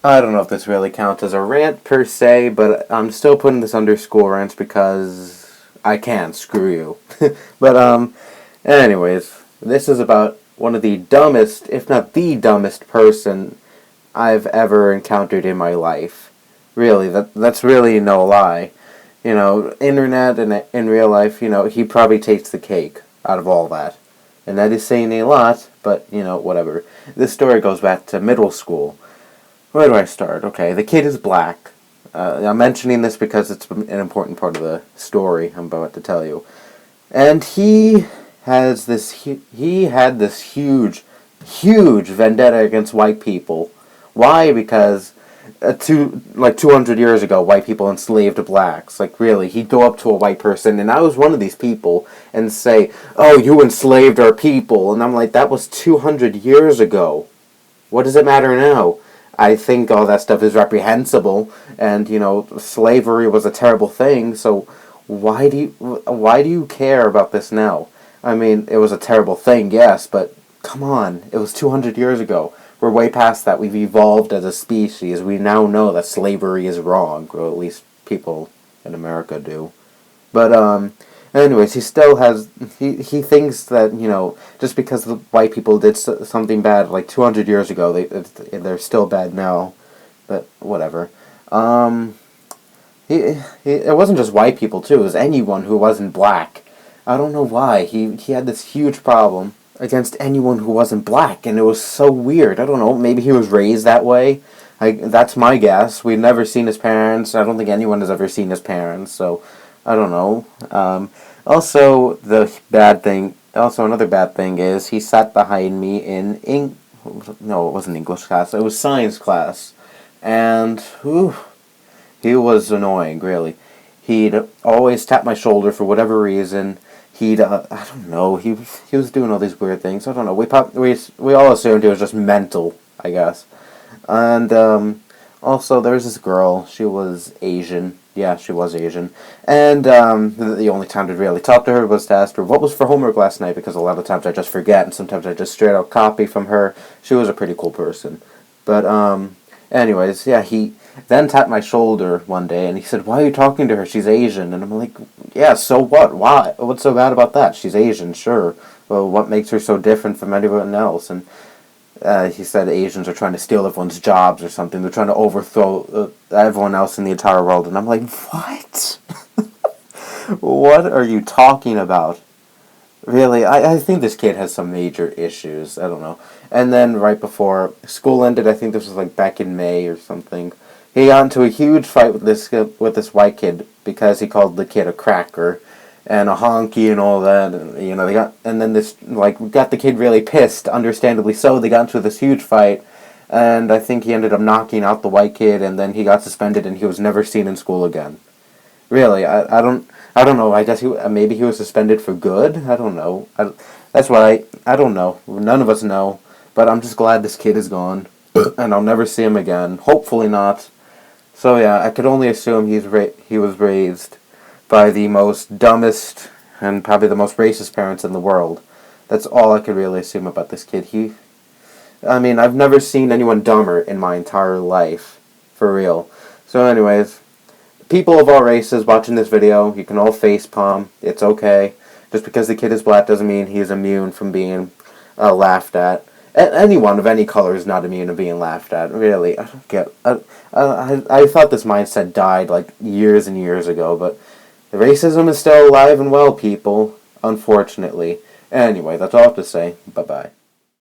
I don't know if this really counts as a rant per se, but I'm still putting this under school rants because I can, screw you. But, anyways, this is about one of the dumbest, if not the dumbest person I've ever encountered in my life. Really, that's really no lie. You know, internet and in real life, you know, he probably takes the cake out of all that. And that is saying a lot, but, you know, whatever. This story goes back to middle school. Where do I start? Okay, the kid is black. I'm mentioning this because it's an important part of the story I'm about to tell you. And he had this huge vendetta against white people. Why? Because 200 years ago, white people enslaved blacks. Like, really, he'd go up to a white person, and I was one of these people, and say, "Oh, you enslaved our people." And I'm like, that was 200 years ago. What does it matter now? I think all that stuff is reprehensible, and, you know, slavery was a terrible thing, so why do you care about this now? I mean, it was a terrible thing, yes, but come on, it was 200 years ago. We're way past that. We've evolved as a species. We now know that slavery is wrong, or at least people in America do. But, anyways, he still has, he thinks that, you know, just because the white people did something bad like 200 years ago, they're still bad now. But, whatever. It wasn't just white people, too. It was anyone who wasn't black. I don't know why. He had this huge problem against anyone who wasn't black, and it was so weird. I don't know, maybe he was raised that way. That's my guess. We've never seen his parents. I don't think anyone has ever seen his parents, so I don't know. Also, another bad thing is he sat behind me no, it wasn't English class, it was science class, and he was annoying, really. He'd always tap my shoulder for whatever reason. I don't know, he was doing all these weird things. I don't know, we all assumed he was just mental, I guess. And, also, there was this girl, she was Asian. Yeah, she was Asian. And, the only time to really talk to her was to ask her what was for homework last night, because a lot of times I just forget, and sometimes I just straight out copy from her. She was a pretty cool person. But, anyways, yeah, he then tapped my shoulder one day, and he said, "Why are you talking to her? She's Asian." And I'm like, yeah, so what? Why? What's so bad about that? She's Asian, sure. Well, what makes her so different from anyone else? And he said Asians are trying to steal everyone's jobs or something. They're trying to overthrow everyone else in the entire world. And I'm like, what? What are you talking about? Really, I think this kid has some major issues. I don't know. And then right before school ended, I think this was like back in May or something, he got into a huge fight with this white kid because he called the kid a cracker and a honky and all that. And, you know, got the kid really pissed, understandably so. They got into this huge fight, and I think he ended up knocking out the white kid, and then he got suspended, and he was never seen in school again. Really, I don't know. I guess maybe he was suspended for good. I don't know. I don't know. None of us know. But I'm just glad this kid is gone, and I'll never see him again. Hopefully not. So yeah, I could only assume he was raised by the most dumbest and probably the most racist parents in the world. That's all I could really assume about this kid. I mean, I've never seen anyone dumber in my entire life, for real. So anyways, people of all races watching this video, you can all facepalm. It's okay. Just because the kid is black doesn't mean he is immune from being laughed at. Anyone of any color is not immune to being laughed at. Really, I don't get. I thought this mindset died like years and years ago, but racism is still alive and well, people. Unfortunately. Anyway, that's all I have to say. Bye bye.